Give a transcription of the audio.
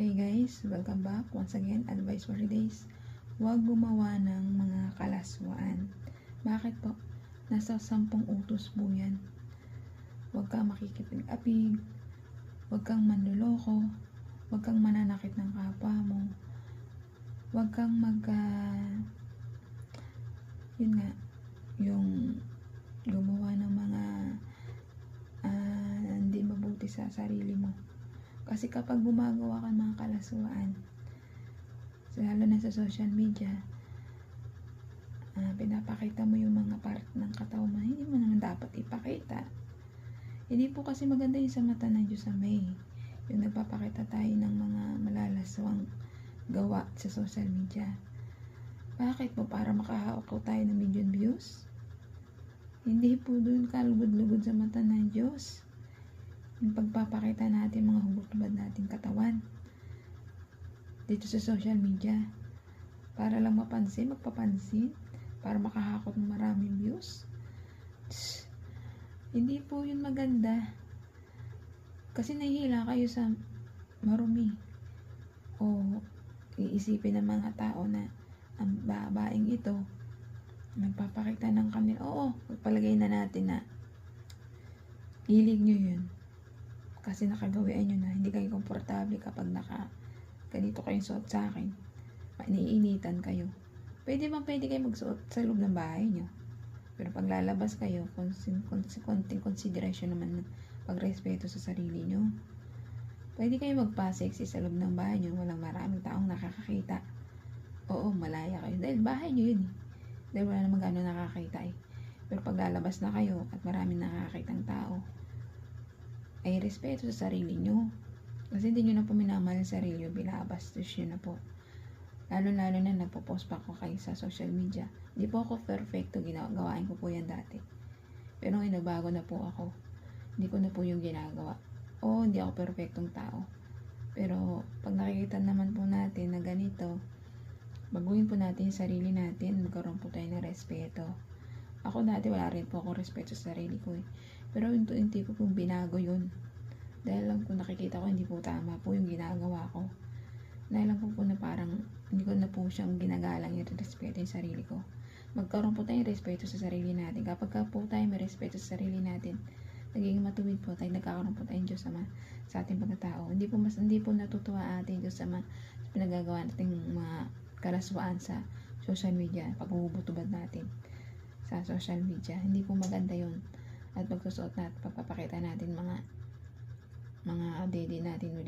Hey guys, welcome back once again. Advice for today's. Huwag gumawa ng mga kalaswaan. Bakit po? Nasa 10 utos po yan. Huwag kang makikipag-apig, huwag kang manloloko, huwag kang mananakit ng kapwa mo, huwag kang yun nga, yung gumawa ng mga hindi mabuti sa sarili mo. Kasi kapag gumagawa ka ng mga kalaswaan, lalo na sa social media, pinapakita mo yung mga part ng katawan mo, hindi mo naman dapat ipakita. Hindi po kasi maganda yung sa mata ng Diyos Amay. Yung nagpapakita tayo ng mga malalaswang gawa sa social media. Bakit po? Para makahawak ko tayo ng million views? Hindi po doon kalugod-lugod sa mata ng Diyos yung pagpapakita natin mga hubot-hubad nating katawan dito sa social media para lang magpapansin, para makahakot ng maraming views. Hindi po yun maganda kasi nahihila kayo sa marumi o iisipin ng mga tao na ang babaeng ito nagpapakita ng kanila. Oo, pagpalagay na natin na hilig nyo yun kasi nakagawian nyo na hindi kayo komportable kapag ganito kayong suot sa akin, naiinitan kayo. Pwede kayo magsuot sa loob ng bahay nyo, pero pag lalabas kayo, konting consideration naman ng pagrespeto sa sarili nyo. Pwede kayo magpa-sexy sa loob ng bahay nyo, walang maraming taong nakakakita. Oo, malaya kayo dahil bahay nyo yun dahil wala namang gano'n nakakita pero pag lalabas na kayo at maraming nakakakitang tao, ay respeto sa sarili nyo. Kasi hindi nyo na po minamahal sa sarili nyo, binabastos nyo na po. Lalo na nagpo-post pa ako kayo sa social media. Hindi po ako perfecto, gawain ko po yan dati. Pero ngayon nabago na po ako. Hindi ko na po yung ginagawa. Oo, hindi ako perfectong tao. Pero pag nakikita naman po natin na ganito, baguhin po natin yung sarili natin, magkaroon po tayo ng respeto. Ako dati wala rin po ako respeto sa sarili ko Pero hindi ko pong binago yun. Dahil lang po nakikita ko hindi po tama po yung ginagawa ko. Dahil lang po na parang hindi ko na po siyang ginagalang yung respeto yung sarili ko. Magkaroon po tayong respeto sa sarili natin. Kapag po tayo may respeto sa sarili natin, nagiging matuwid po tayo, nagkakaroon po tayong Diyos Ama sa ating pagkatao. Hindi po natutuwa ating Diyos Ama sa pinagagawa nating mga kalaswaan sa social media, paghuhubot-hubad natin sa social media. Hindi po maganda yun. At pagsusuot natin, pagpapakita natin mga dede natin ulit.